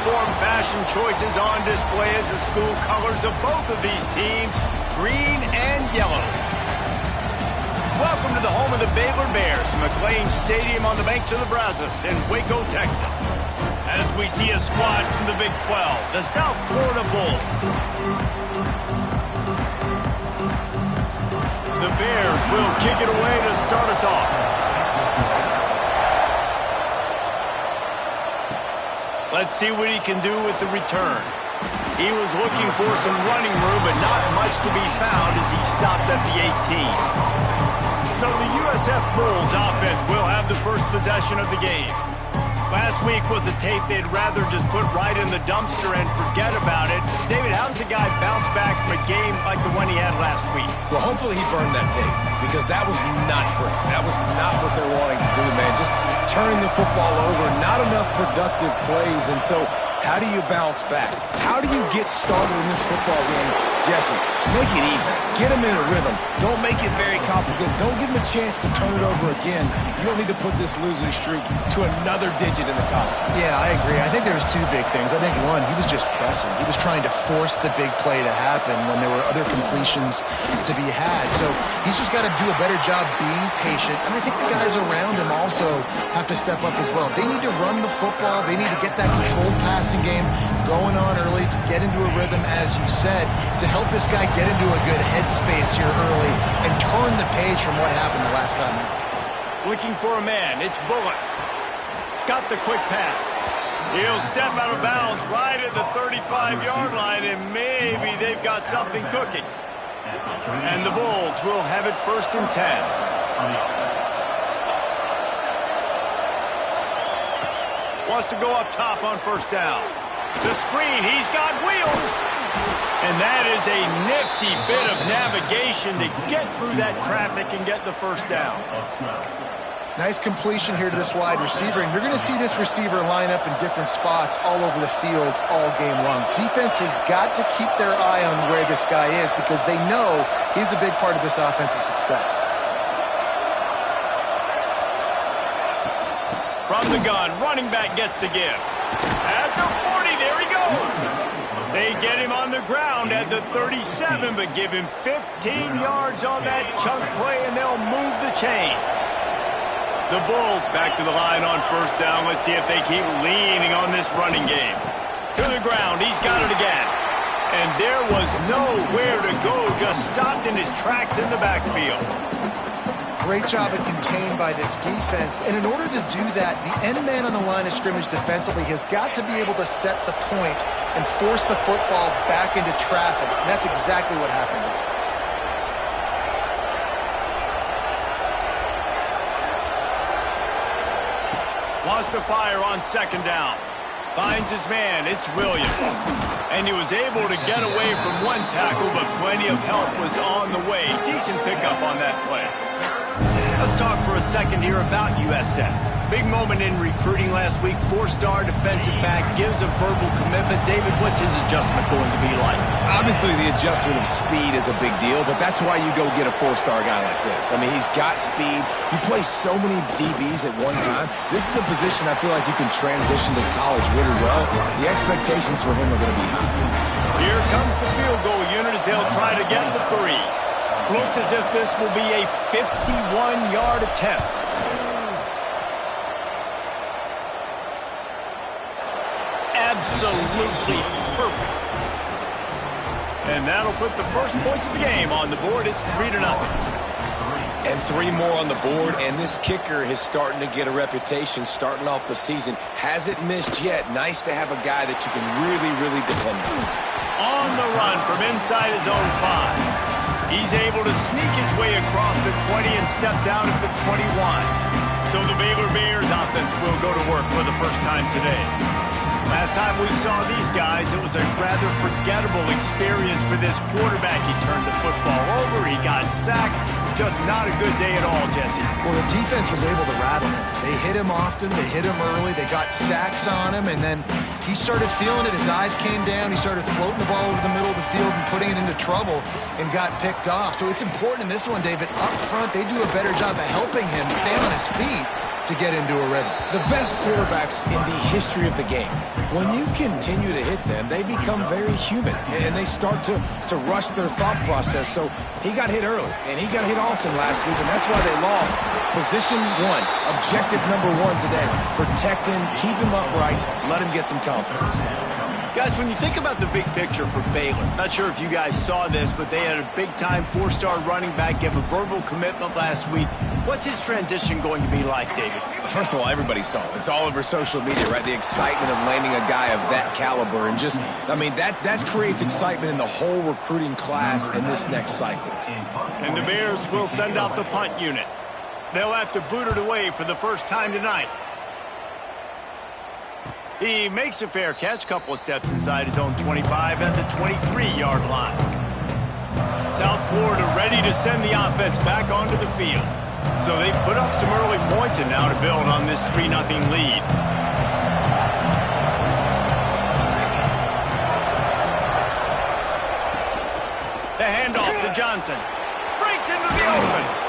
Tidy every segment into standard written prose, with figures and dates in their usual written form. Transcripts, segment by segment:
uniform fashion choices on display as the school colors of both of these teams, green and yellow. Welcome to the home of the Baylor Bears, McLean Stadium on the banks of the Brazos in Waco, Texas. As we see a squad from the Big 12, the South Florida Bulls. The Bears will kick it away to start us off. Let's see what he can do with the return. He was looking for some running room, but not much to be found as he stopped at the 18. So the USF Bulls offense will have the first possession of the game. Last week was a tape they'd rather just put right in the dumpster and forget about it. David, how does a guy bounce back from a game like the one he had last week? Well, hopefully he burned that tape, because that was not great. That was not what they're wanting to do, man. Just turning the football over, not enough productive plays. And so how do you bounce back? How do you get started in this football game? Jesse, make it easy. Get him in a rhythm. Don't make it very complicated. Don't give him a chance to turn it over again. You don't need to put this losing streak to another digit in the column. Yeah, I agree. I think there was two big things. I think, one, he was just pressing. He was trying to force the big play to happen when there were other completions to be had. So he's just got to do a better job being patient. And I think the guys around him also have to step up as well. They need to run the football. They need to get that controlled passing game going on early to get into a rhythm, as you said, to help this guy get into a good headspace here early and turn the page from what happened the last time. Looking for a man. It's Bullock. Got the quick pass. He'll step out of bounds right at the 35-yard line, and maybe they've got something cooking. And the Bulls will have it 1st and 10. Wants to go up top on 1st down. The screen, he's got wheels. And that is a nifty bit of navigation to get through that traffic and get the 1st down. Nice completion here to this wide receiver, and you're going to see this receiver line up in different spots all over the field all game long. Defense has got to keep their eye on where this guy is, because they know he's a big part of this offense's success. From the gun, running back gets to give. At the 40, there he goes. They get him on the ground at the 37, but give him 15 yards on that chunk play, and they'll move the chains. The Bulls back to the line on 1st down. Let's see if they keep leaning on this running game. To the ground, he's got it again. And there was nowhere to go, just stopped in his tracks in the backfield. Great job at contained by this defense. And in order to do that, the end man on the line of scrimmage defensively has got to be able to set the point and force the football back into traffic. And that's exactly what happened there. Wants to fire on 2nd down. Finds his man. It's Williams. And he was able to get away from one tackle, but plenty of help was on the way. Decent pickup on that play. Let's talk for a second here about USF. Big moment in recruiting last week. 4-star defensive back gives a verbal commitment. David, what's his adjustment going to be like? Obviously, the adjustment of speed is a big deal, but that's why you go get a 4-star guy like this. I mean, he's got speed. He plays so many DBs at one time. This is a position I feel like you can transition to college really well. The expectations for him are going to be high. Here comes the field goal unit as they'll try to get the 3. Looks as if this will be a 51-yard attempt. Absolutely perfect. And that'll put the first points of the game on the board. It's 3-0. And 3 more on the board, and this kicker is starting to get a reputation starting off the season. Hasn't missed yet. Nice to have a guy that you can really, really depend on. On the run from inside his own 5. He's able to sneak his way across the 20 and steps out at the 21. So the Baylor Bears offense will go to work for the first time today. Last time we saw these guys, it was a rather forgettable experience for this quarterback. He turned the football over, he got sacked. Just not a good day at all, Jesse. Well, the defense was able to rattle him. They hit him often, they hit him early, they got sacks on him, and then he started feeling it. His eyes came down, he started floating the ball over the middle of the field and putting it into trouble and got picked off. So it's important in this one, David, up front, they do a better job of helping him stay on his feet to get into a rhythm. The best quarterbacks in the history of the game, when you continue to hit them, they become very human, and they start to rush their thought process. So he got hit early, and he got hit often last week, and that's why they lost. Position one, objective number one today. Protect him, keep him upright, let him get some confidence. Guys, when you think about the big picture for Baylor, not sure if you guys saw this, but they had a big-time four-star running back give a verbal commitment last week. What's his transition going to be like, David? First of all, everybody saw it. It's all over social media, right? The excitement of landing a guy of that caliber. And just, I mean, that creates excitement in the whole recruiting class in this next cycle. And the Bears will send out the punt unit. They'll have to boot it away for the first time tonight. He makes a fair catch, couple of steps inside his own 25 at the 23-yard line. South Florida ready to send the offense back onto the field. So they've put up some early points and now to build on this 3-0 lead. The handoff to Johnson. Breaks into the open.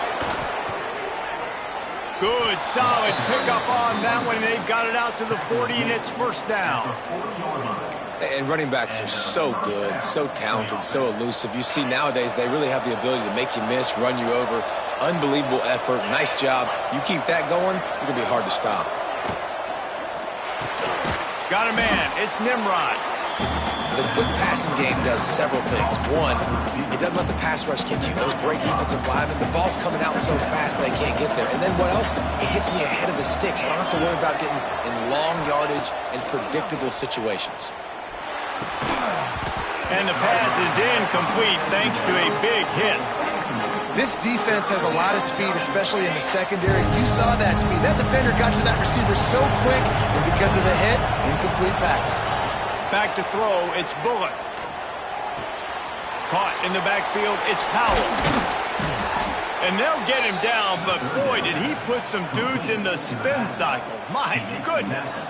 Good, solid pickup on that one. They've got it out to the 40, and it's first down. And running backs are so good, so talented, so elusive. You see nowadays they really have the ability to make you miss, run you over. Unbelievable effort. Nice job. You keep that going, you're going to be hard to stop. Got a man. It's Nimrod. The quick passing game does several things. One, it doesn't let the pass rush get you. Those great defensive linemen, the ball's coming out so fast they can't get there. And then what else? It gets me ahead of the sticks. I don't have to worry about getting in long yardage and predictable situations. And the pass is incomplete thanks to a big hit. This defense has a lot of speed, especially in the secondary. You saw that speed. That defender got to that receiver so quick, and because of the hit, incomplete pass. Back to throw, it's Bullock. Caught in the backfield, it's Powell. And they'll get him down, but boy, did he put some dudes in the spin cycle. My goodness.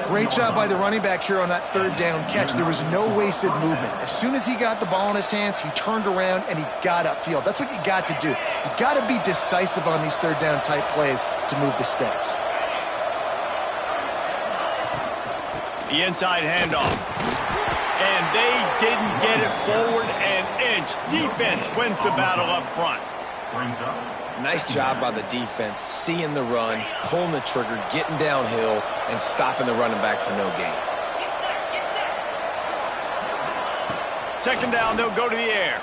Great job by the running back here on that third down catch. There was no wasted movement. As soon as he got the ball in his hands, he turned around and he got upfield. That's what you got to do. You got to be decisive on these third down type plays to move the sticks. The inside handoff. And they didn't get it forward an inch. Defense wins the battle up front. Nice job by the defense, seeing the run, pulling the trigger, getting downhill, and stopping the running back for no gain. Second down, they'll go to the air.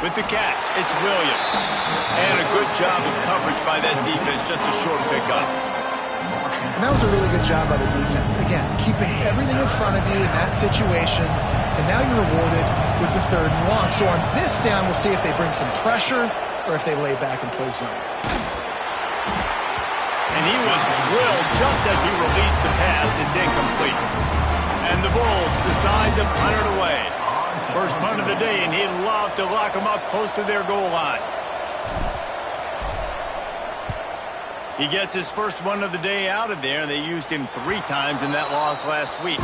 With the catch, it's Williams. And a good job of coverage by that defense, just a short pickup. And that was a really good job by the defense. Again, keeping everything in front of you in that situation, and now you're rewarded with the third and long. So on this down, we'll see if they bring some pressure or if they lay back and play zone. And he was drilled just as he released the pass. It's incomplete. And the Bulls decide to punt it away. First punt of the day, and he'd love to lock them up close to their goal line. He gets his first one of the day out of there. They used him 3 times in that loss last week.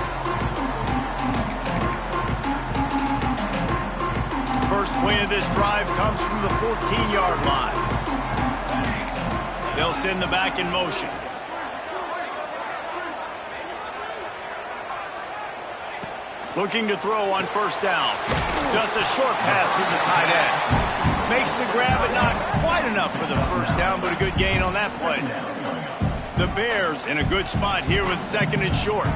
First play of this drive comes from the 14-yard line. They'll send the back in motion. Looking to throw on first down. Just a short pass to the tight end. Makes the grab, but not quite enough for the first down, but a good gain on that play. The Bears in a good spot here with second and short.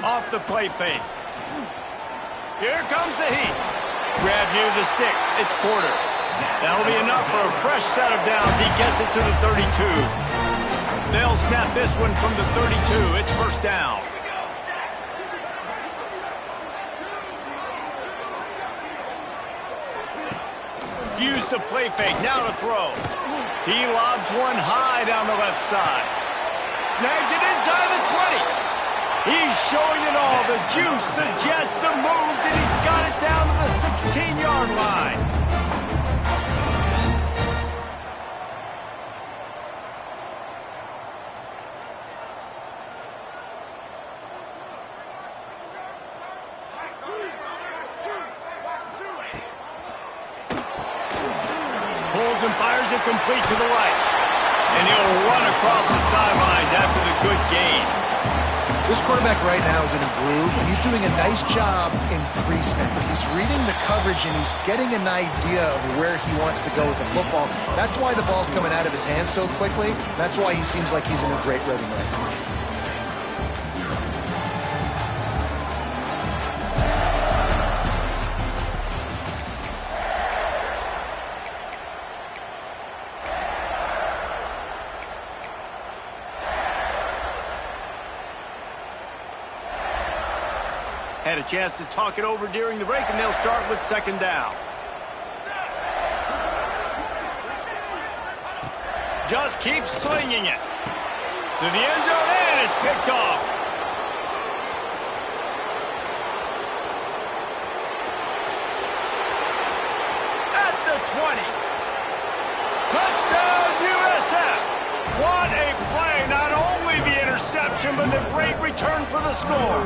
Off the play fake. Here comes the heat. Grab near the sticks. It's Porter. That'll be enough for a fresh set of downs. He gets it to the 32. They'll snap this one from the 32. It's first down. Use the play fake. Now to throw. He lobs one high down the left side. Snags it inside the 20. He's showing it all. The juice, the jets, the moves, and he's got it down to the 16-yard line. throws and fires it complete to the right. And he'll run across the sidelines after the good gain. This quarterback right now is in a groove, and he's doing a nice job in pre-snap. He's reading the coverage, and he's getting an idea of where he wants to go with the football. That's why the ball's coming out of his hands so quickly. That's why he seems like he's in a great rhythm right now. Had a chance to talk it over during the break, and they'll start with second down. Just keeps slinging it to the end zone, and it's picked off. At the 20. Touchdown, USF. What a play. Not only the interception, but the great return for the score.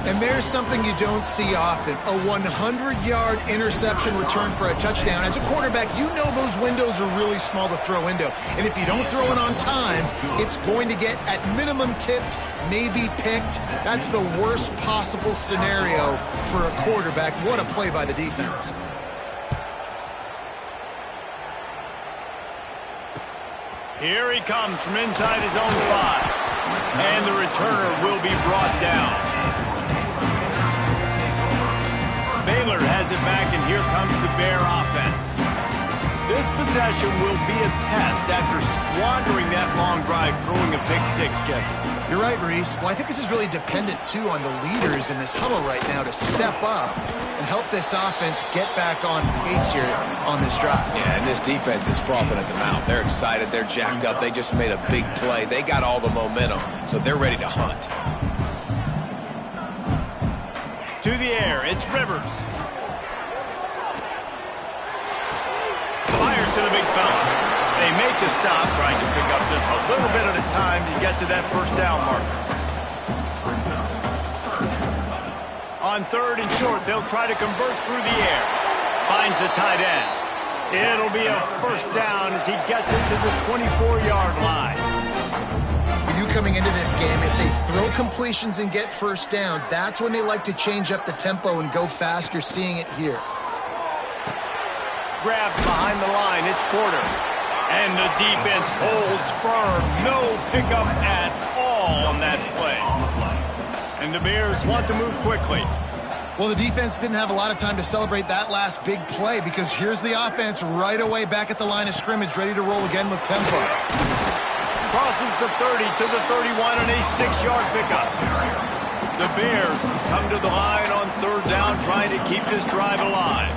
And there's something you don't see often, a 100-yard interception return for a touchdown. As a quarterback, you know those windows are really small to throw into. And if you don't throw it on time, it's going to get, at minimum, tipped, maybe picked. That's the worst possible scenario for a quarterback. What a play by the defense. Here he comes from inside his own 5. And the returner will be brought down. Baylor has it back, and here comes the Bear offense. This possession will be a test after squandering that long drive, throwing a pick 6, Jesse. You're right, Reese. Well, I think this is really dependent, too, on the leaders in this huddle right now to step up and help this offense get back on pace here on this drive. Yeah, and this defense is frothing at the mouth. They're excited. They're jacked up. They just made a big play. They got all the momentum, so they're ready to hunt. To the air, it's Rivers. Fires to the big fella. They make the stop, trying to pick up just a little bit at a time to get to that first down marker. On third and short, they'll try to convert through the air. Finds the tight end. It'll be a first down as he gets it to the 24-yard line. Coming into this game, if they throw completions and get first downs, that's when they like to change up the tempo and go fast. You're seeing it here. Grabbed behind the line, it's Porter. And the defense holds firm. No pickup at all on that play. And the Bears want to move quickly. Well, the defense didn't have a lot of time to celebrate that last big play because here's the offense right away back at the line of scrimmage, ready to roll again with tempo. Crosses the 30 to the 31 and a 6-yard pickup. The Bears come to the line on third down, trying to keep this drive alive.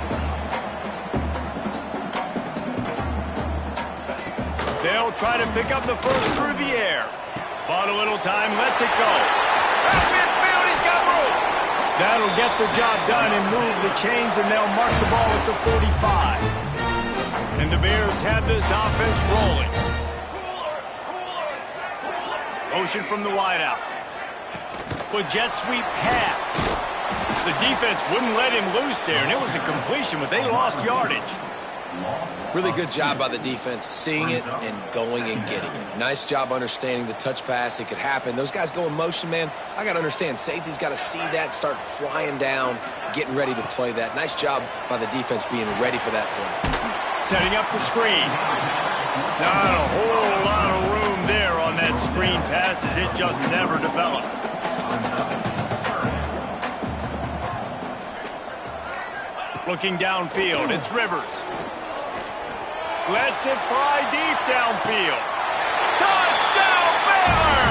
They'll try to pick up the first through the air. Bought a little time, lets it go. At midfield, he's got room. That'll get the job done and move the chains, and they'll mark the ball at the 45. And the Bears have this offense rolling. Motion from the wideout. With jet sweep pass. The defense wouldn't let him loose there, and it was a completion, but they lost yardage. Really good job by the defense, seeing it and going and getting it. Nice job understanding the touch pass. It could happen. Those guys go in motion, man. I got to understand, safety's got to see that, start flying down, getting ready to play that. Nice job by the defense being ready for that play. Setting up the screen. Not a whole lot of room there on that screen pass, as it just never developed. Looking downfield, it's Rivers. Lets it fly deep downfield. Touchdown, Baylor!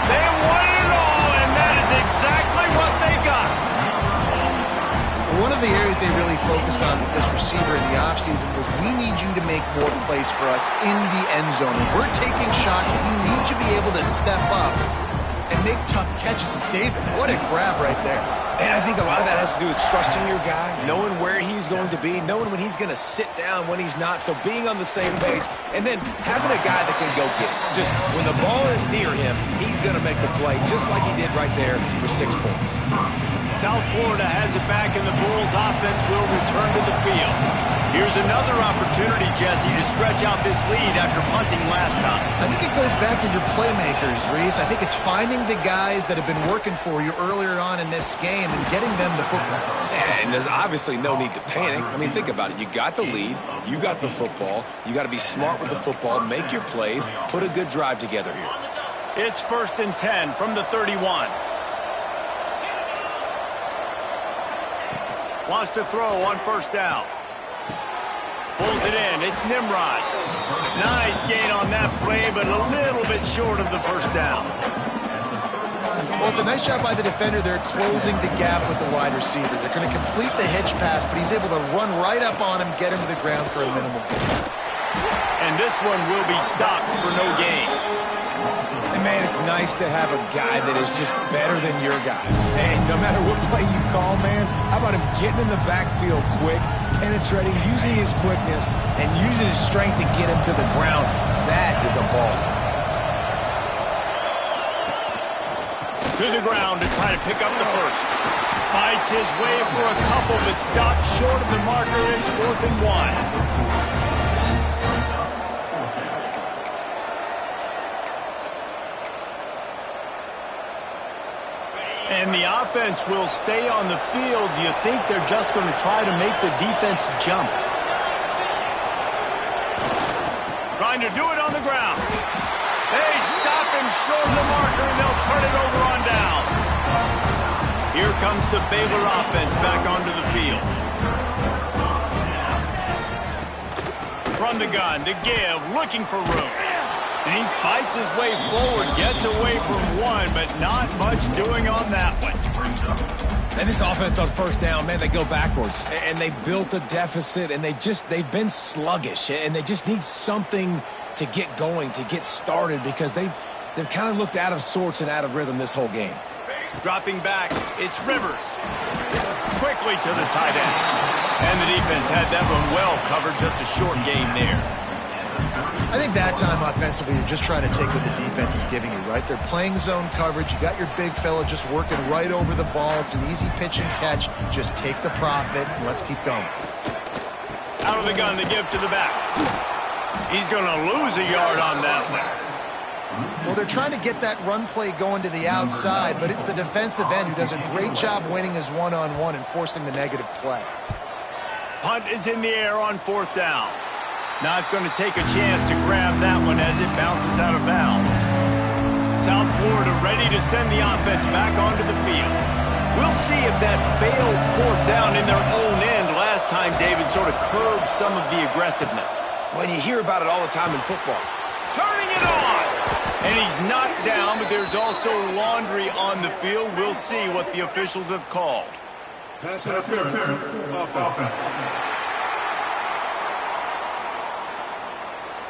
They won it all, and that is exactly what they got. One of the areas they really focused on with this receiver in the offseason was we need you to make more plays for us in the end zone. When we're taking shots, we need you to be able to step up and make tough catches. And David, what a grab right there. And I think a lot of that has to do with trusting your guy, knowing where he's going to be, knowing when he's going to sit down, when he's not, so being on the same page, and then having a guy that can go get it. Just when the ball is near him, he's going to make the play, just like he did right there for 6 points. South Florida has it back, and the Bulls offense will return to the field. Here's another opportunity, Jesse, to stretch out this lead after punting last time. I think it goes back to your playmakers, Reese. I think it's finding the guys that have been working for you earlier on in this game and getting them the football. And there's obviously no need to panic. I mean, think about it. You got the lead. You got the football. You got to be smart with the football, make your plays, put a good drive together here. It's 1st and 10 from the 31. Wants to throw on 1st down. Pulls it in. It's Nimrod. Nice gain on that play, but a little bit short of the 1st down. Well, it's a nice job by the defender. They're closing the gap with the wide receiver. They're going to complete the hitch pass, but he's able to run right up on him, get him to the ground for a minimal gain. And this one will be stopped for no gain. And, man, it's nice to have a guy that is just better than your guys. And no matter what play you call, man, how about him getting in the backfield quick, penetrating, using his quickness, and using his strength to get him to the ground? That is a ball. To the ground to try to pick up the 1st. Fights his way for a couple, but stopped short of the marker. It's 4th and 1. And the offense will stay on the field. Do you think they're just going to try to make the defense jump? Trying to do it on the ground. They stop him short of the marker, and they'll turn it over on downs. Here comes the Baylor offense back onto the field. From the gun to give, looking for room. And he fights his way forward, gets away from one, but not much doing on that one. And this offense on 1st down, man, they go backwards. And they built a deficit, and they've been sluggish. And they just need something to get going, to get started, because they've kind of looked out of sorts and out of rhythm this whole game. Dropping back, it's Rivers. Quickly to the tight end. And the defense had that one well covered, just a short gain there. I think that time offensively, you're just trying to take what the defense is giving you, right? They're playing zone coverage. You got your big fella just working right over the ball. It's an easy pitch and catch. Just take the profit and let's keep going. Out of the gun to give to the back. He's going to lose a yard on that one. Well, they're trying to get that run play going to the outside, but it's the defensive end who does a great job winning his one-on-one and forcing the negative play. Punt is in the air on 4th down. Not going to take a chance to grab that one as it bounces out of bounds. South Florida ready to send the offense back onto the field. We'll see if that failed 4th down in their own end last time, David, sort of curbed some of the aggressiveness. Well, you hear about it all the time in football. Turning it on! And he's knocked down, but there's also laundry on the field. We'll see what the officials have called. Pass interference. Offense.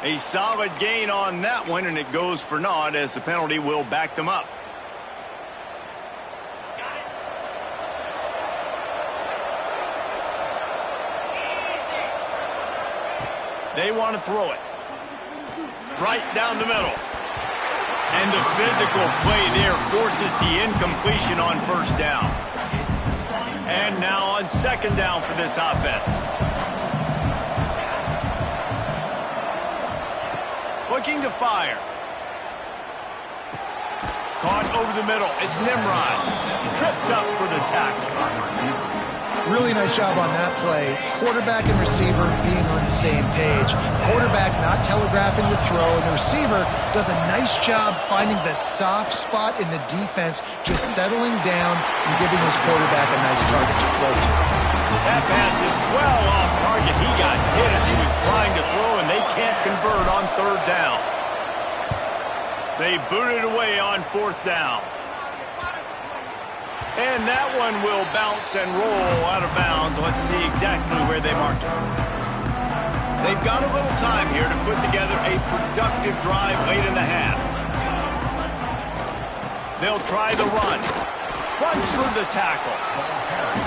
A solid gain on that one, and it goes for naught as the penalty will back them up. They want to throw it. Right down the middle. And the physical play there forces the incompletion on 1st down. And now on 2nd down for this offense. Looking to fire. Caught over the middle. It's Nimrod. Tripped up for the tackle. Really nice job on that play. Quarterback and receiver being on the same page. Quarterback not telegraphing the throw, and the receiver does a nice job finding the soft spot in the defense, just settling down and giving his quarterback a nice target to throw to. That pass is well off target. He got hit as he was trying to throw, and they can't convert on 3rd down. They boot it away on 4th down. And that one will bounce and roll out of bounds. Let's see exactly where they mark it. They've got a little time here to put together a productive drive late in the half. They'll try the run. runs through the tackle.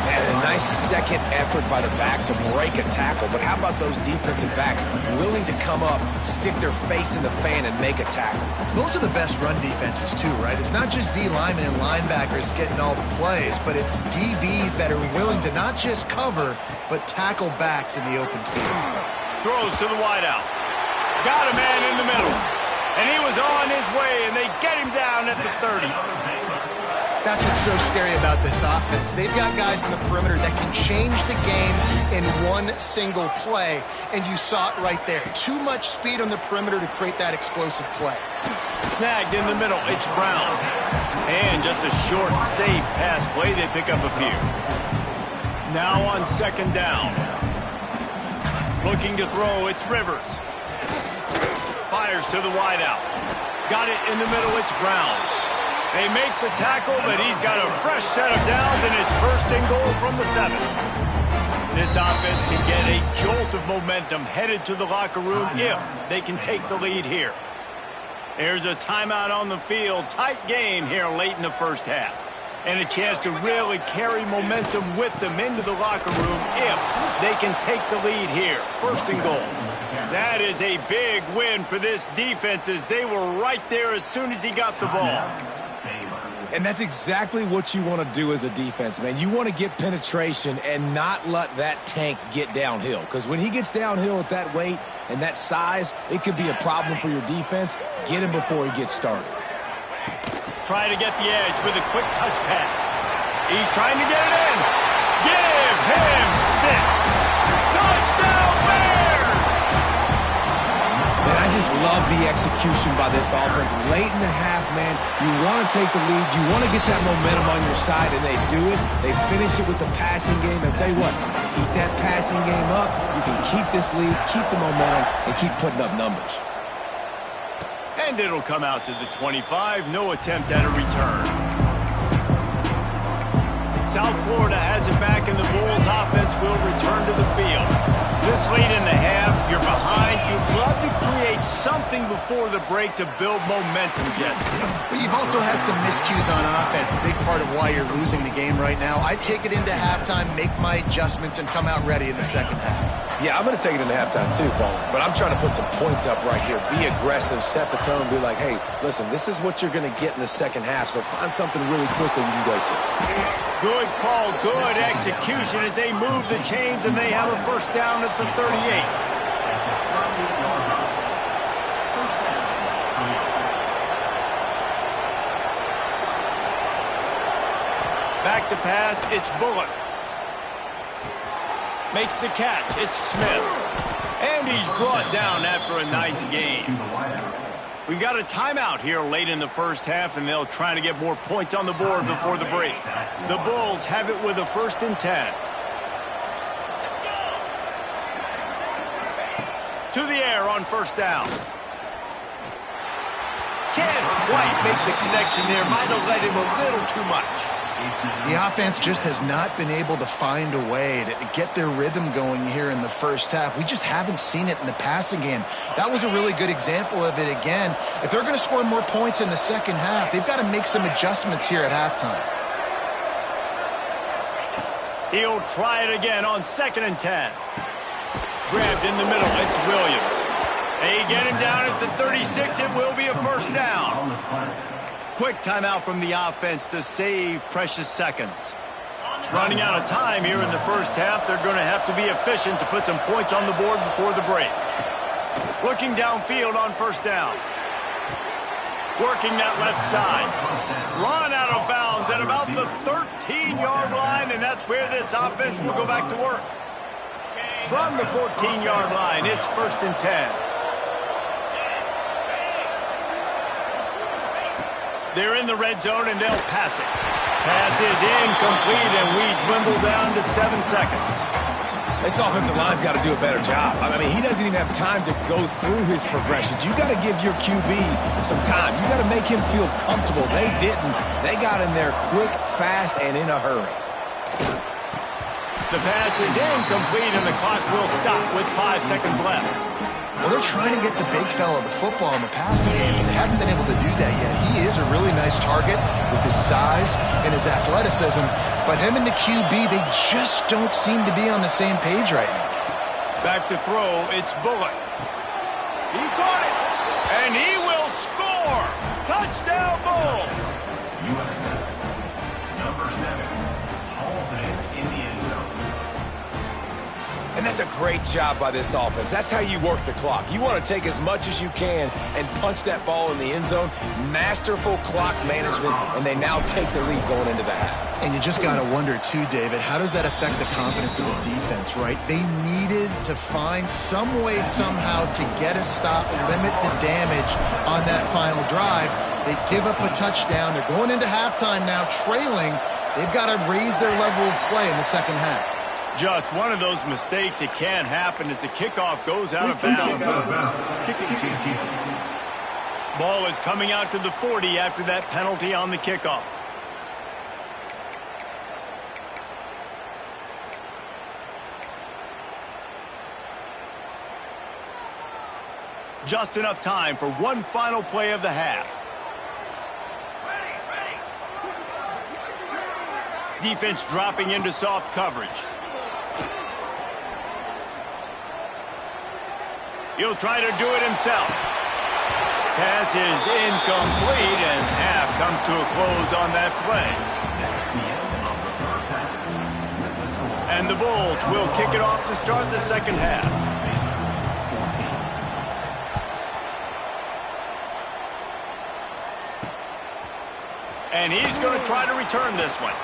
And a nice second effort by the back to break a tackle. But how about those defensive backs willing to come up, stick their face in the fan, and make a tackle? Those are the best run defenses too, right? It's not just D linemen and linebackers getting all the plays, but it's DBs that are willing to not just cover, but tackle backs in the open field. Throws to the wideout. Got a man in the middle. And he was on his way, and they get him down at the 30. That's what's so scary about this offense. They've got guys in the perimeter that can change the game in one single play, and you saw it right there. Too much speed on the perimeter to create that explosive play. Snagged in the middle, it's Brown. And just a short, safe pass play, they pick up a few. Now on second down. Looking to throw, it's Rivers. Fires to the wideout. Got it in the middle, it's Brown. They make the tackle, but he's got a fresh set of downs, and it's first and goal from the 7. This offense can get a jolt of momentum headed to the locker room if they can take the lead here. There's a timeout on the field. Tight game here late in the first half. And a chance to really carry momentum with them into the locker room if they can take the lead here. First and goal. That is a big win for this defense as they were right there as soon as he got the ball. And that's exactly what you want to do as a defense, man. You want to get penetration and not let that tank get downhill. Because when he gets downhill at that weight and that size, it could be a problem for your defense. Get him before he gets started. Try to get the edge with a quick touch pass. He's trying to get it in. Give him 6. Touchdown Bears! Man, I just love the execution by this offense. Late in the half, man, you want to take the lead. You want to get that momentum on your side, and they do it. They finish it with the passing game. And I'll tell you what, keep that passing game up. You can keep this lead, keep the momentum, and keep putting up numbers. And it'll come out to the 25. No attempt at a return. South Florida has it back, and the Bulls offense will return to the field. This late in the half, you're behind. You'd love to create something before the break to build momentum, Jesse. But you've also had some miscues on offense, a big part of why you're losing the game right now. I'd take it into halftime, make my adjustments, and come out ready in the second half. Yeah, I'm going to take it into halftime too, Paul. But I'm trying to put some points up right here. Be aggressive, set the tone, be like, hey, listen, this is what you're going to get in the second half, so find something really quickly you can go to. Good call, good execution as they move the chains, and they have a first down at the 38. Back to pass, it's Bullock. Makes the catch, it's Smith. And he's brought down after a nice game. We got a timeout here late in the first half, and they'll try to get more points on the board before the break. The Bulls have it with a 1st and 10. To the air on first down. Can't quite make the connection there. Might have led him a little too much. The offense just has not been able to find a way to get their rhythm going here in the first half. We just haven't seen it in the passing game. That was a really good example of it again. If they're going to score more points in the second half, they've got to make some adjustments here at halftime. He'll try it again on 2nd and 10. Grabbed in the middle, it's Williams. They get him down at the 36. It will be a first down. Quick timeout from the offense to save precious seconds. Running out of time here in the first half. They're going to have to be efficient to put some points on the board before the break. Looking downfield on first down. Working that left side. Run out of bounds at about the 13-yard line, and that's where this offense will go back to work. From the 14-yard line, it's 1st and 10. They're in the red zone, and they'll pass it. Pass is incomplete, and we dwindle down to 7 seconds. This offensive line's got to do a better job. I mean, he doesn't even have time to go through his progressions. You got to give your QB some time. You got to make him feel comfortable. They didn't. They got in there quick, fast, and in a hurry. The pass is incomplete, and the clock will stop with 5 seconds left. Well, they're trying to get the big fella the football in the passing game, but they haven't been able to do that yet. He is a really nice target with his size and his athleticism, but him and the QB, they just don't seem to be on the same page right now. Back to throw, it's Bullock. He caught it, and he will score! Touchdown, Bulls! USF, number 7, hauls it in the end zone. And that's a great job by this offense. That's how you work the clock. You want to take as much as you can and punch that ball in the end zone. Masterful clock management, and they now take the lead going into the half. And you just got to wonder, too, David, how does that affect the confidence of the defense, right? They needed to find some way, somehow, to get a stop, limit the damage on that final drive. They give up a touchdown. They're going into halftime now, trailing. They've got to raise their level of play in the second half. Just one of those mistakes that can happen as the kickoff goes out of bounds. Ball is coming out to the 40 after that penalty on the kickoff. Just enough time for one final play of the half. Defense dropping into soft coverage. He'll try to do it himself. Pass is incomplete, and half comes to a close on that play. And the Bulls will kick it off to start the second half. And he's going to try to return this one.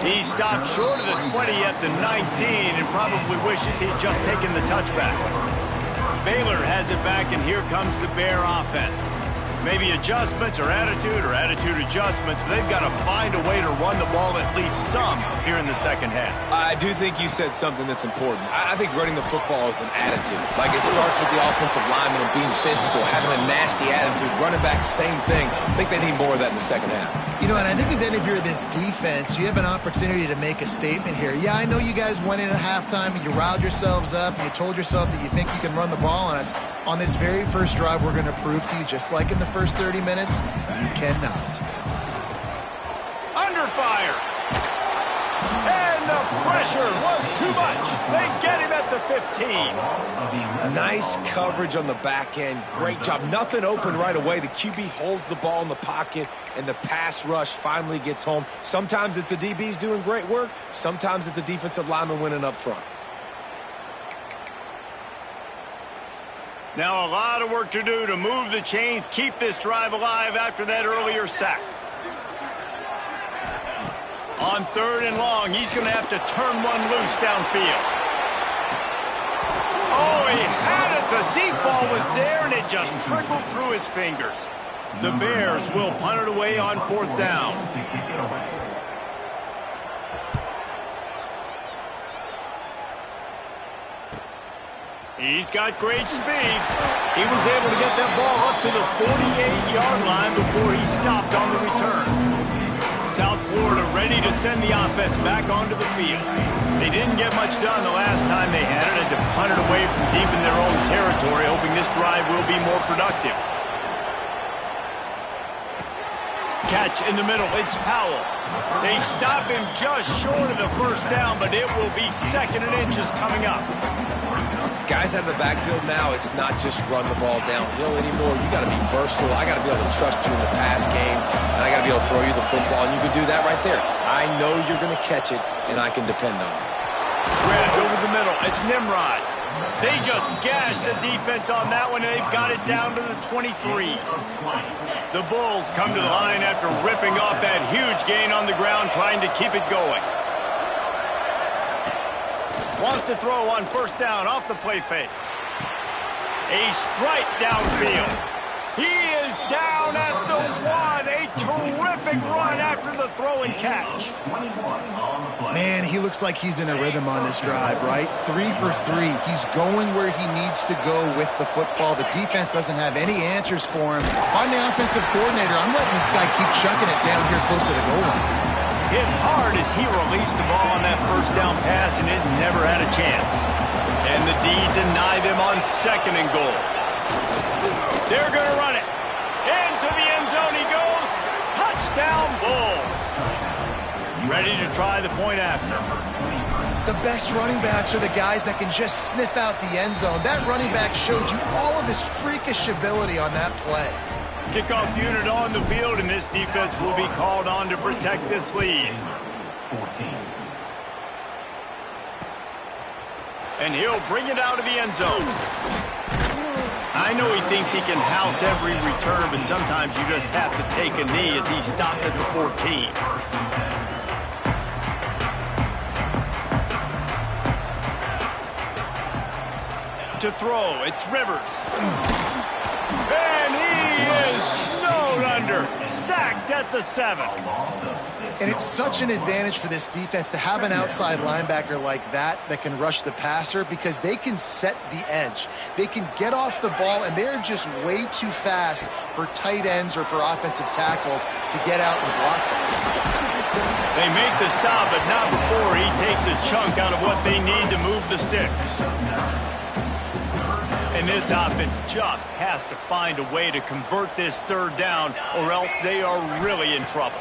He stopped short of the 20 at the 19 and probably wishes he'd just taken the touchback. Baylor has it back, and here comes the Bear offense. Maybe adjustments or attitude adjustments, but they've got to find a way to run the ball at least some here in the second half. I do think you said something that's important. I think running the football is an attitude. Like, it starts with the offensive lineman and being physical, having a nasty attitude. Running back, same thing. I think they need more of that in the second half. You know, and I think if you're this defense, you have an opportunity to make a statement here. Yeah, I know you guys went in at halftime and you riled yourselves up and you told yourself that you think you can run the ball on us. On this very first drive, we're going to prove to you, just like in the first 30 minutes, you cannot. Under fire. And the pressure was too much. They get him at the 15. Nice coverage on the back end. Great job. Nothing open right away. The QB holds the ball in the pocket, and the pass rush finally gets home. Sometimes it's the DBs doing great work. Sometimes it's the defensive lineman winning up front. Now a lot of work to do to move the chains, keep this drive alive after that earlier sack. On 3rd and long, he's going to have to turn one loose downfield. Oh, he had it. The deep ball was there, and it just trickled through his fingers. The Bears will punt it away on 4th down. He's got great speed. He was able to get that ball up to the 48-yard line before he stopped on the return. South Florida ready to send the offense back onto the field. They didn't get much done the last time they had it, and to punt it away from deep in their own territory, hoping this drive will be more productive. Catch in the middle, it's Powell. They stop him just short of the first down, but it will be 2nd and inches coming up. Guys out of the backfield now, it's not just run the ball downhill anymore. You got to be versatile. I got to be able to trust you in the pass game, and I got to be able to throw you the football, and you can do that right there. I know you're going to catch it, and I can depend on it. Red over the middle, it's Nimrod. They just gashed the defense on that one, and they've got it down to the 23. The Bulls come to the line after ripping off that huge gain on the ground, trying to keep it going. Wants to throw on 1st down off the play fake. A strike downfield. He is down at the 1. A terrific run after the throw and catch. Man, he looks like he's in a rhythm on this drive, right? 3 for 3. He's going where he needs to go with the football. The defense doesn't have any answers for him. Find the offensive coordinator. I'm letting this guy keep chucking it down here close to the goal line. hit hard as he released the ball on that first down pass, and it never had a chance. And the D deny them on 2nd and goal. They're going to run it. Into the end zone he goes. Touchdown, Bulls. Ready to try the point after. The best running backs are the guys that can just sniff out the end zone. That running back showed you all of his freakish ability on that play. Kickoff unit on the field, and this defense will be called on to protect this lead. 14. And he'll bring it out of the end zone. I know he thinks he can house every return, but sometimes you just have to take a knee as he stopped at the 14. To throw, it's Rivers. And he is snowed under. Sacked at the 7. And it's such an advantage for this defense to have an outside linebacker like that can rush the passer, because they can set the edge. They can get off the ball, and they're just way too fast for tight ends or for offensive tackles to get out and block them. They make the stop, but not before he takes a chunk out of what they need to move the sticks. And this offense just has to find a way to convert this 3rd down, or else they are really in trouble.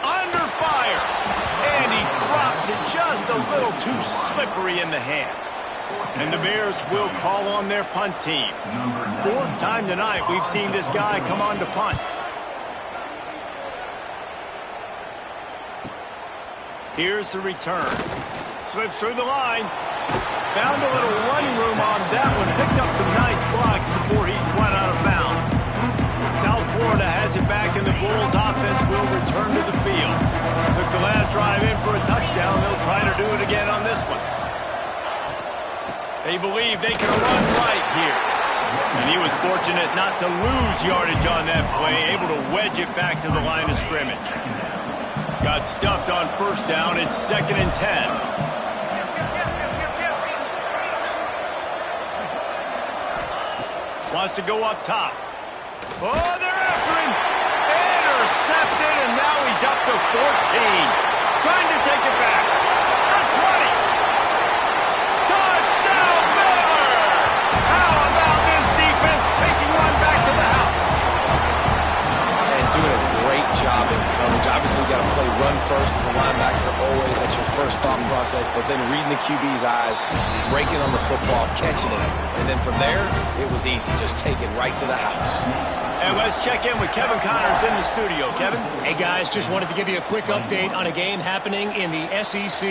Under fire, and he drops it just a little too slippery in the hands. And the Bears will call on their punt team. 4th time tonight we've seen this guy come on to punt. Here's the return. Slips through the line. Found a little running room on that one. Picked up some nice blocks before he's run out of bounds. South Florida has it back, and the Bulls offense will return to the field. Took the last drive in for a touchdown. They'll try to do it again on this one. They believe they can run right here. And he was fortunate not to lose yardage on that play, able to wedge it back to the line of scrimmage. Got stuffed on 1st down. It's 2nd and 10. Wants to go up top. Oh, they're after him. Intercepted, and now he's up to 14. Trying to take it back. At 20. Touchdown, Baylor! How about this defense taking one back to the house? And doing a great job in coverage. Obviously, you got to play run first as a linebacker always. That's your first thought process. But then reading the QB's eyes, breaking on the football, catching it. And then from there, it was easy. Just take it right to the house. And let's check in with Kevin Connors in the studio. Kevin? Hey, guys, just wanted to give you a quick update on a game happening in the SEC.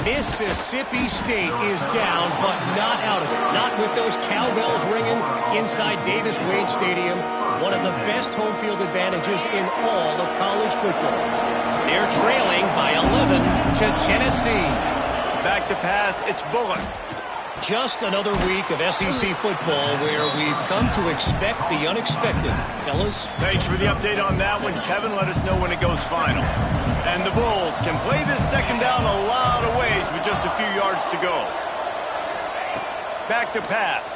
Mississippi State is down, but not out of it. Not with those cowbells ringing inside Davis-Wade Stadium, one of the best home field advantages in all of college football. They're trailing by 11 to Tennessee. Back to pass, it's Bullock. Just another week of SEC football where we've come to expect the unexpected. Fellas? Thanks for the update on that one, Kevin. Let us know when it goes final. And the Bulls can play this 2nd down a lot of ways with just a few yards to go. Back to pass.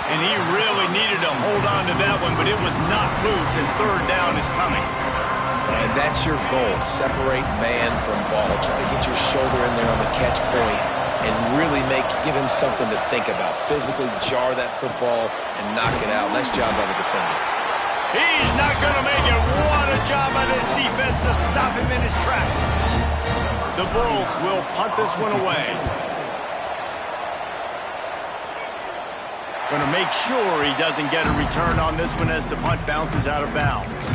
And he really needed to hold on to that one, but it was not loose, and 3rd down is coming. And that's your goal. Separate man from ball. Try to get your shoulder in there on the catch point and really give him something to think about. Physically jar that football and knock it out. Nice job by the defender. He's not going to make it. What a job by this defense to stop him in his tracks. The Bulls will punt this one away. Going to make sure he doesn't get a return on this one as the punt bounces out of bounds.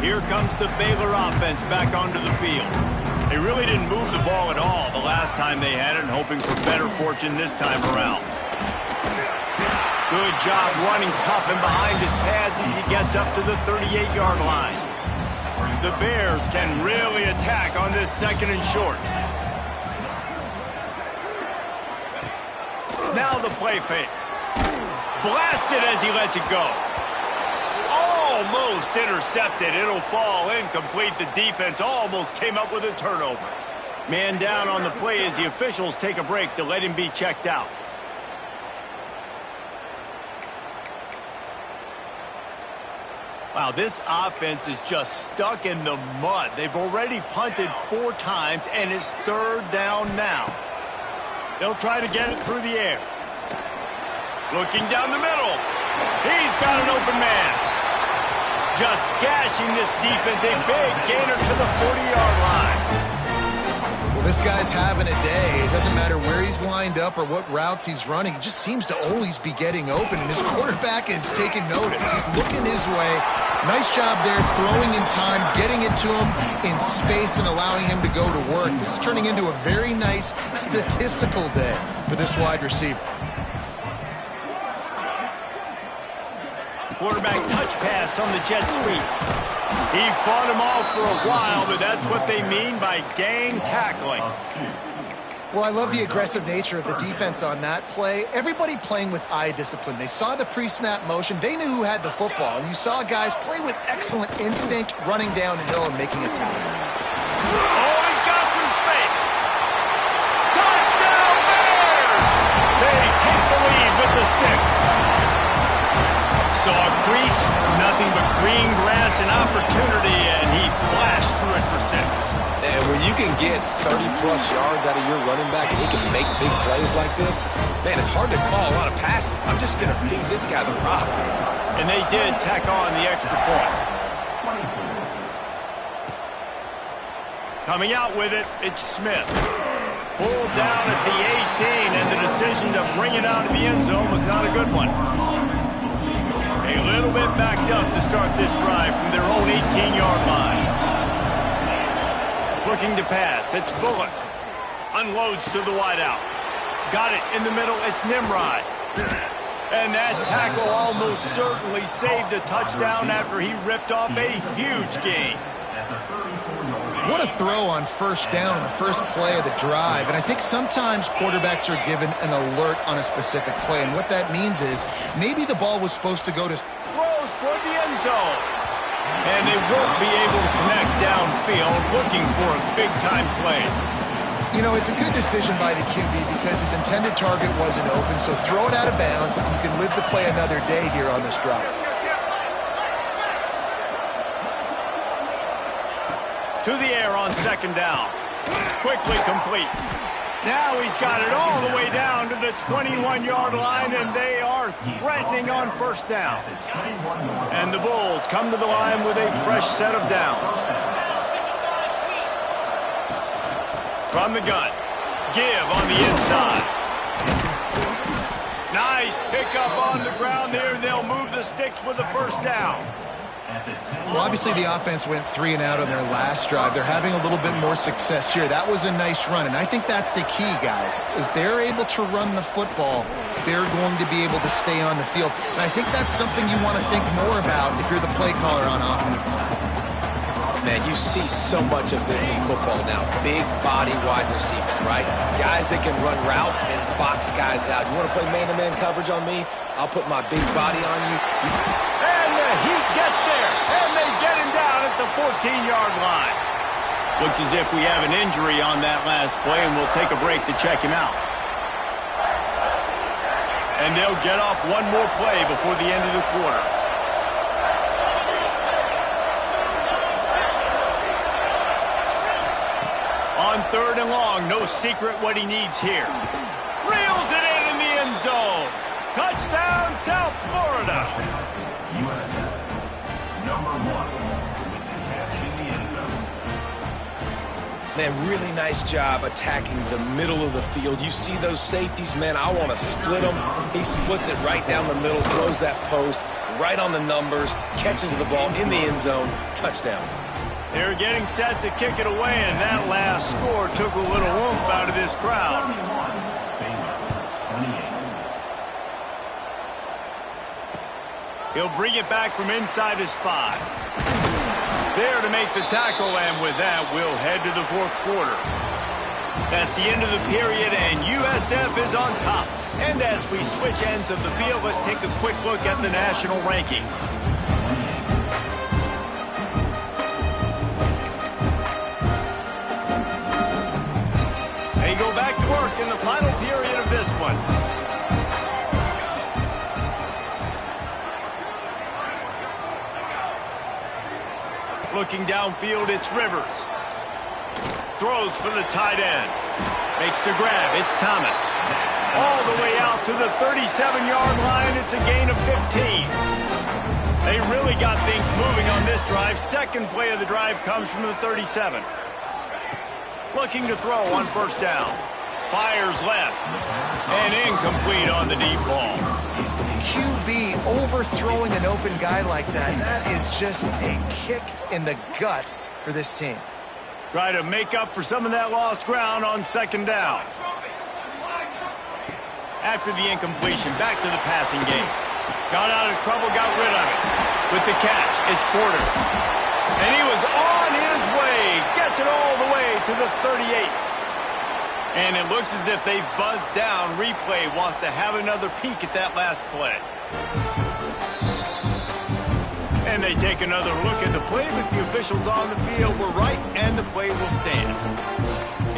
Here comes the Baylor offense back onto the field. They really didn't move the ball at all the last time they had it, hoping for better fortune this time around. Good job running tough and behind his pads as he gets up to the 38-yard line. The Bears can really attack on this 2nd and short. Now the play fake. Blasted as he lets it go. Almost intercepted. It'll fall incomplete. The defense almost came up with a turnover. Man down on the play as the officials take a break to let him be checked out. Wow, this offense is just stuck in the mud. They've already punted 4 times, and it's 3rd down now. They'll try to get it through the air. Looking down the middle. He's got an open man. Just gashing this defense. A big gainer to the 40-yard line. Well, this guy's having a day. It doesn't matter where he's lined up or what routes he's running. He just seems to always be getting open, and his quarterback is taking notice. He's looking his way. Nice job there, throwing in time, getting it to him in space and allowing him to go to work. This is turning into a very nice statistical day for this wide receiver. Quarterback touch pass on the jet sweep. He fought him off for a while, but that's what they mean by gang tackling. Well, I love the aggressive nature of the defense on that play. Everybody playing with eye discipline. They saw the pre-snap motion. They knew who had the football, and you saw guys play with excellent instinct, running downhill and making a tackle. Oh, he's got some space. Touchdown Bears! They take the lead with the 6. Saw a crease, nothing but green grass and opportunity, and he flashed through it for 6. And when you can get 30-plus yards out of your running back and he can make big plays like this, man, it's hard to call a lot of passes. I'm just going to feed this guy the rock. And they did tack on the extra point. Coming out with it, it's Smith. Pulled down at the 18, and the decision to bring it out of the end zone was not a good one. A little bit backed up to start this drive from their own 18-yard line. Looking to pass, it's Bullock. Unloads to the wideout. Got it in the middle, it's Nimrod. And that tackle almost certainly saved a touchdown after he ripped off a huge gain. What a throw on 1st down in the first play of the drive. And I think sometimes quarterbacks are given an alert on a specific play. And what that means is maybe the ball was supposed to go to... Throws toward the end zone. And they won't be able to connect downfield, looking for a big-time play. You know, it's a good decision by the QB because his intended target wasn't open. So throw it out of bounds, and you can live to play another day here on this drive. To the air on 2nd down. Quickly complete. Now he's got it all the way down to the 21-yard line, and they are threatening on 1st down. And the Bulls come to the line with a fresh set of downs. From the gun. Give on the inside. Nice pickup on the ground there. They'll move the sticks with the 1st down. Well, obviously the offense went 3 and out on their last drive. They're having a little bit more success here. That was a nice run, and I think that's the key, guys. If they're able to run the football, they're going to be able to stay on the field. And I think that's something you want to think more about if you're the play caller on offense. Man, you see so much of this in football now. Big body wide receiver, right? Guys that can run routes and box guys out. You want to play man-to-man coverage on me? I'll put my big body on you. And the heat gets there, and they get him down at the 14-yard line. Looks as if we have an injury on that last play, and we'll take a break to check him out. And they'll get off one more play before the end of the quarter. On 3rd and long, no secret what he needs here. Reels it in the end zone. Touchdown, South Florida. USF, number 1, with the catch in the end zone. Man, really nice job attacking the middle of the field. You see those safeties, man, I want to split them. He splits it right down the middle, throws that post, right on the numbers, catches the ball in the end zone, touchdown. They're getting set to kick it away, and that last score took a little oomph out of this crowd. 21, Baylor, 28. He'll bring it back from inside his 5. There to make the tackle, and with that, we'll head to the 4th quarter. That's the end of the period, and USF is on top. And as we switch ends of the field, let's take a quick look at the national rankings. They go back to work in the final period of this one. Looking downfield, it's Rivers. Throws for the tight end. Makes the grab. It's Thomas. All the way out to the 37-yard line. It's a gain of 15. They really got things moving on this drive. Second play of the drive comes from the 37. Looking to throw on first down. Fires left. And incomplete on the deep ball. QB overthrowing an open guy like that, that is just a kick in the gut for this team. Try to make up for some of that lost ground on second down. After the incompletion, back to the passing game. Got out of trouble, got rid of it. With the catch, it's Porter. And he was on his way. Gets it all the way to the 38. And it looks as if they've buzzed down. Replay wants to have another peek at that last play. And they take another look at the play, but the officials on the field were right, and the play will stand.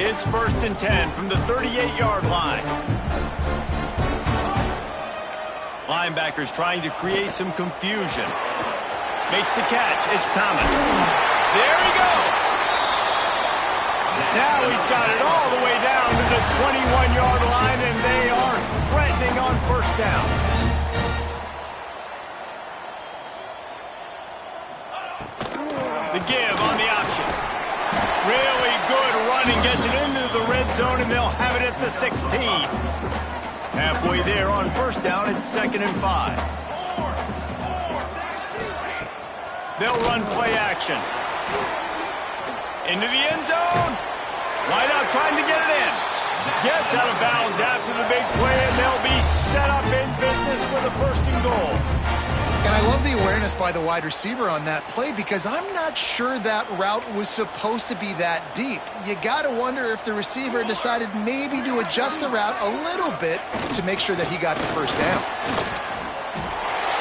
It's 1st and 10 from the 38-yard line. Linebackers trying to create some confusion. Makes the catch. It's Thomas. There he goes. Now he's got it all the way down to the 21-yard line, and they are threatening on first down. The give on the option. Really good running. Gets it into the red zone, and they'll have it at the 16. Halfway there on first down, it's 2nd and 5. They'll run play action. Into the end zone. Wide out trying to get it in. Gets out of bounds after the big play, and they'll be set up in business for the 1st and goal. And I love the awareness by the wide receiver on that play because I'm not sure that route was supposed to be that deep. You got to wonder if the receiver decided maybe to adjust the route a little bit to make sure that he got the first down.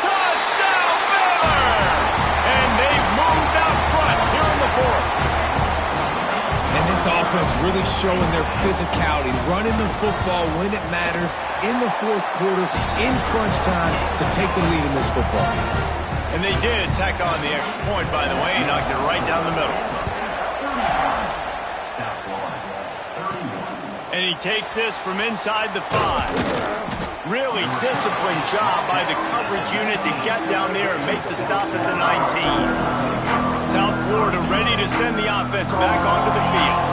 Touchdown, Baylor! And they've moved out front here in the 4th. And this offense really showing their physicality, running the football when it matters in the 4th quarter, in crunch time, to take the lead in this football game. And they did tack on the extra point, by the way, knocked it right down the middle. And he takes this from inside the 5. Really disciplined job by the coverage unit to get down there and make the stop at the 19. South Florida ready to send the offense back onto the field.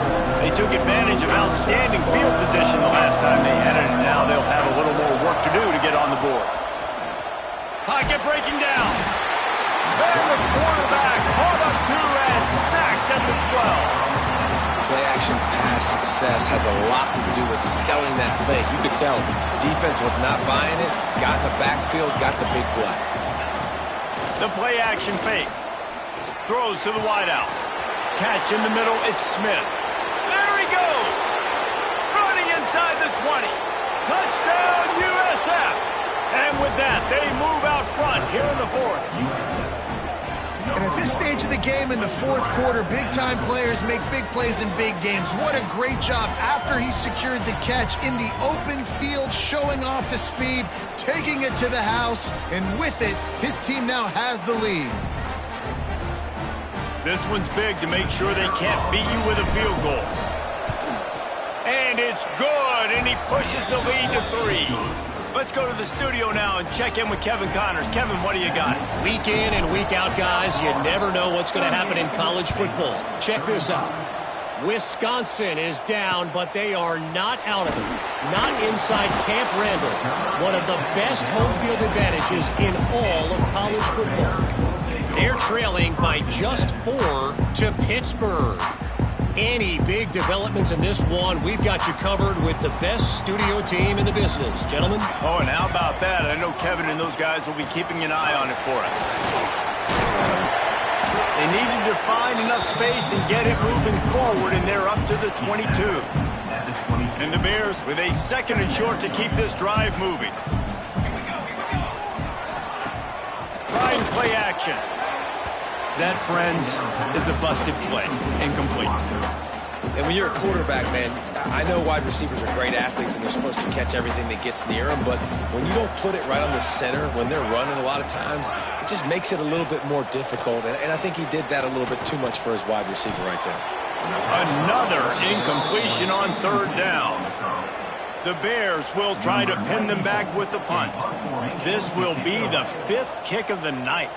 They took advantage of outstanding field position the last time they had it, and now they'll have a little more work to do to get on the board. Pocket breaking down. And the quarterback hauled up 2 and sacked at the 12. Play-action pass success has a lot to do with selling that fake. You could tell defense was not buying it, got in the backfield, got the big play. The play-action fake. Throws to the wideout. Catch in the middle, it's Smith. There he goes. Running inside the 20. Touchdown, USF. And with that, they move out front here in the 4th. And at this stage of the game in the 4th quarter, big-time players make big plays in big games. What a great job after he secured the catch in the open field, showing off the speed, taking it to the house, and with it, his team now has the lead. This one's big to make sure they can't beat you with a field goal. And it's good, and he pushes the lead to 3. Let's go to the studio now and check in with Kevin Connors. Kevin, what do you got? Week in and week out, guys, you never know what's going to happen in college football. Check this out. Wisconsin is down, but they are not out of it. Not inside Camp Randall. One of the best home field advantages in all of college football. They're trailing by just 4 to Pittsburgh. Any big developments in this one, we've got you covered with the best studio team in the business. Gentlemen? Oh, and how about that? I know Kevin and those guys will be keeping an eye on it for us. They needed to find enough space and get it moving forward, and they're up to the 22. And the Bears with a 2nd and short to keep this drive moving. Trying play action. That, friends, is a busted play. Incomplete. And when you're a quarterback, man, I know wide receivers are great athletes and they're supposed to catch everything that gets near them, but when you don't put it right on the center when they're running a lot of times, it just makes it a little bit more difficult. And I think he did that a little bit too much for his wide receiver right there. Another incompletion on third down. The Bears will try to pin them back with the punt. This will be the 5th kick of the night.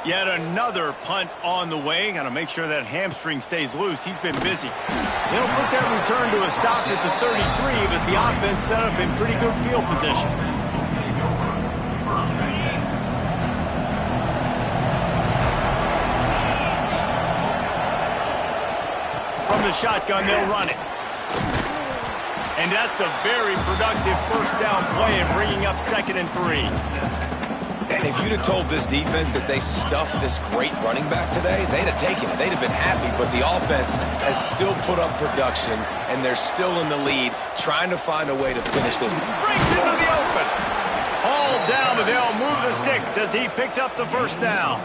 Yet another punt on the way. Got to make sure that hamstring stays loose. He's been busy. They'll put that return to a stop at the 33, but the offense set up in pretty good field position. From the shotgun, they'll run it. And that's a very productive first down play in bringing up 2nd and 3. And if you'd have told this defense that they stuffed this great running back today, they'd have taken it. They'd have been happy, but the offense has still put up production, and they're still in the lead, trying to find a way to finish this. Brings into the open. All down, but they'll move the sticks as he picks up the first down.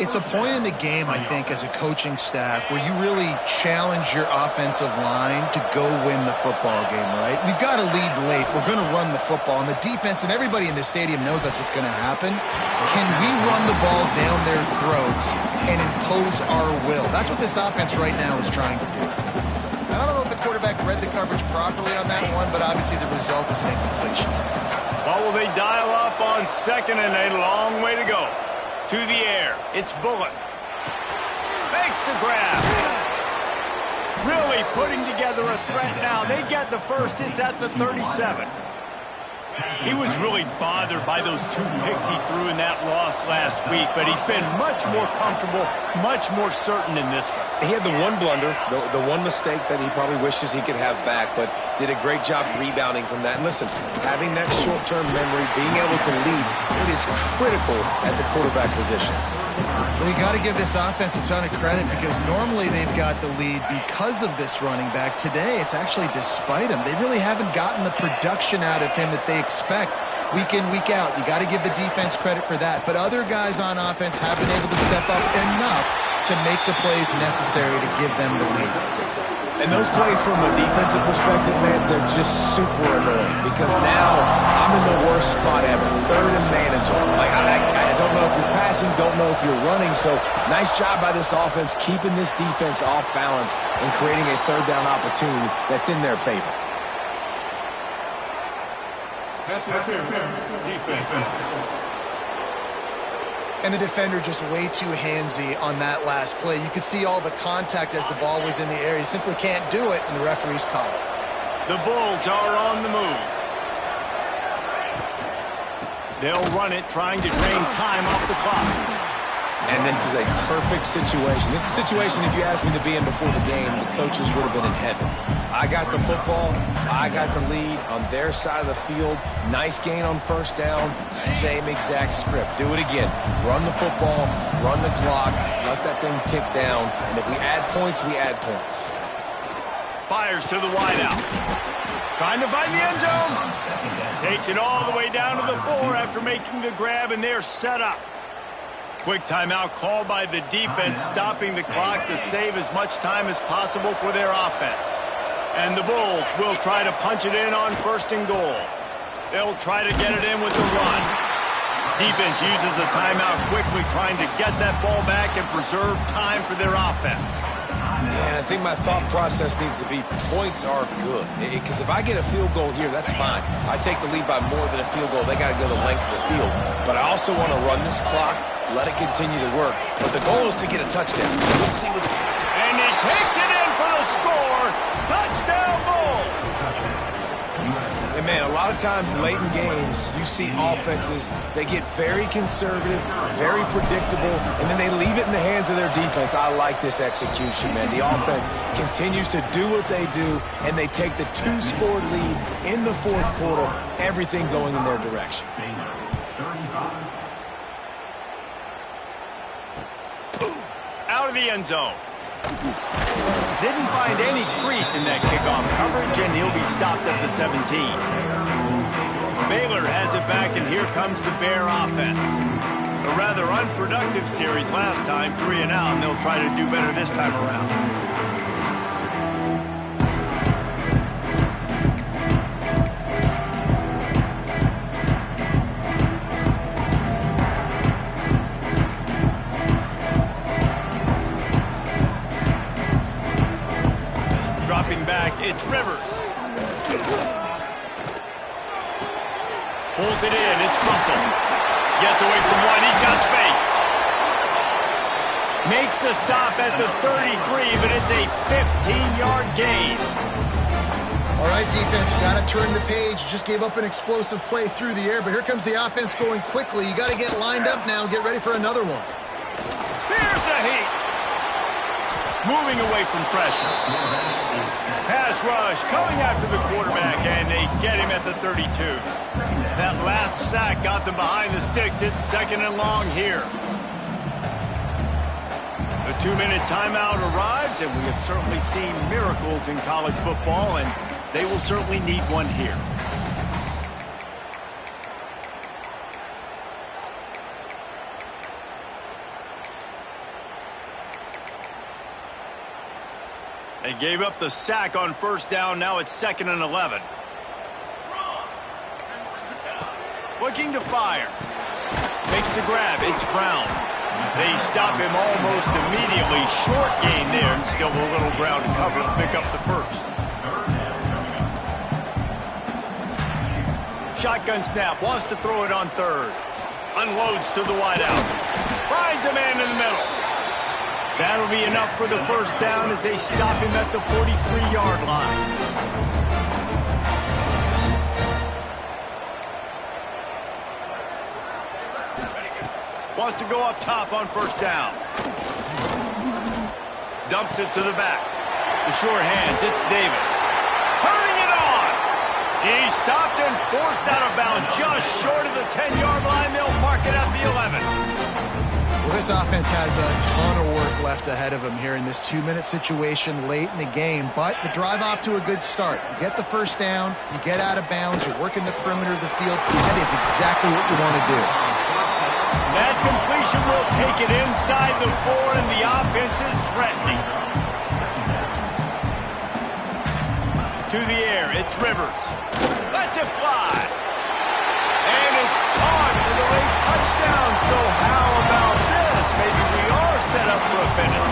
It's a point in the game, I think, as a coaching staff where you really challenge your offensive line to go win the football game, right? We've got to lead late. We're going to run the football. And the defense and everybody in the stadium knows that's what's going to happen. Can we run the ball down their throats and impose our will? That's what this offense right now is trying to do. I don't know if the quarterback read the coverage properly on that one, but obviously the result is an incompletion. Well, will they dial up on 2nd and a long way to go? To the air, it's Bullock. Makes the grab. Really putting together a threat now. They get the first. It's at the 37. He was really bothered by those 2 picks he threw in that loss last week, but he's been much more comfortable, much more certain in this one. He had the one blunder, the one mistake that he probably wishes he could have back, but did a great job rebounding from that. And listen, having that short-term memory, being able to lead, it is critical at the quarterback position. Well, you got to give this offense a ton of credit because normally they've got the lead because of this running back. Today, it's actually despite him. They really haven't gotten the production out of him that they expect week in, week out. You got to give the defense credit for that. But other guys on offense have been able to step up enough to make the plays necessary to give them the lead. And those plays from a defensive perspective, man, they're just super annoying because now I'm in the worst spot ever. 3rd and manageable. Like, I don't know if you're passing, don't know if you're running. So nice job by this offense keeping this defense off balance and creating a 3rd down opportunity that's in their favor. Pass interference. Defense. And the defender just way too handsy on that last play. You could see all the contact as the ball was in the air. He simply can't do it, and the referee's caught it. The Bulls are on the move. They'll run it, trying to drain time off the clock. And this is a perfect situation. This is a situation, if you asked me to be in before the game, the coaches would have been in heaven. I got the football. I got the lead on their side of the field. Nice gain on first down. Same exact script. Do it again. Run the football. Run the clock. Let that thing tick down. And if we add points, we add points. Fires to the wideout. Trying to find the end zone. Takes it all the way down to the 4 after making the grab, and they're set up. Quick timeout called by the defense, stopping the clock to save as much time as possible for their offense. And the Bulls will try to punch it in on 1st and goal. They'll try to get it in with the run. Defense uses a timeout quickly, trying to get that ball back and preserve time for their offense. Yeah, I think my thought process needs to be points are good. Because if I get a field goal here, that's fine. I take the lead by more than a field goal. They got to go the length of the field. But I also want to run this clock, let it continue to work. But the goal is to get a touchdown. So we'll see what... And he takes it in for the score. Touchdown, Bulls. And man, a lot of times late in games, you see offenses, they get very conservative, very predictable, and then they leave it in the hands of their defense. I like this execution, man. The offense continues to do what they do, and they take the 2-score lead in the 4th quarter, everything going in their direction. Out of the end zone. Didn't find any crease in that kickoff coverage, and he'll be stopped at the 17. Baylor has it back, and here comes the Bear offense. A rather unproductive series last time, 3 and out, and they'll try to do better this time around. dropping back. It's Rivers. Pulls it in. It's Russell. Gets away from one. He's got space. Makes the stop at the 33, but it's a 15-yard gain. All right, defense, you got to turn the page. Just gave up an explosive play through the air, but here comes the offense going quickly. You got to get lined up now and get ready for another one. Here's a heat. Moving away from pressure. Pass rush coming after the quarterback, and they get him at the 32. That last sack got them behind the sticks. It's 2nd and long here. The 2-minute timeout arrives, and we have certainly seen miracles in college football, and they will certainly need one here. They gave up the sack on 1st down. Now it's 2nd and 11. Looking to fire. Makes the grab. It's Brown. They stop him almost immediately. Short gain there, and still a little ground to cover to pick up the 1st. Shotgun snap. Wants to throw it on 3rd. Unloads to the wideout. Finds a man in the middle. That'll be enough for the 1st down as they stop him at the 43-yard line. Wants to go up top on 1st down. Dumps it to the back. The short hands, it's Davis. Turning it on! He's stopped and forced out of bounds just short of the 10-yard line. They'll mark it at the 11. Well, this offense has a ton of work left ahead of them here in this 2-minute situation late in the game, but the drive off to a good start. You get the 1st down, you get out of bounds, you're working the perimeter of the field. That is exactly what you want to do. That completion will take it inside the 4, and the offense is threatening. To the air, it's Rivers. Lets it fly. And it's caught for the late touchdown. So how about this? Maybe we are set up for a finish.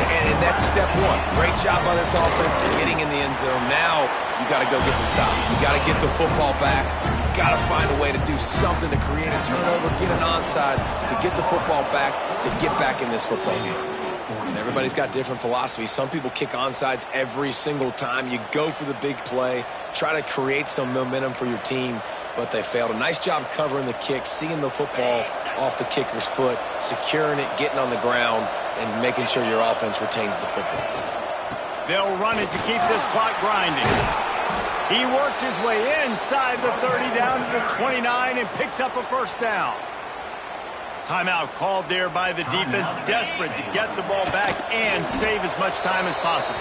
Yeah, and that's step 1. Great job by this offense getting in the end zone. Now you got to go get the stop. You got to get the football back. You got to find a way to do something to create a turnover, get an onside, to get the football back, to get back in this football game. And everybody's got different philosophies. Some people kick onsides every single time. You go for the big play, try to create some momentum for your team, but they failed. A nice job covering the kick, seeing the football off the kicker's foot, securing it, getting on the ground, and making sure your offense retains the football. They'll run it to keep this clock grinding. He works his way inside the 30 down to the 29 and picks up a 1st down. Timeout called there by the defense, desperate to get the ball back and save as much time as possible.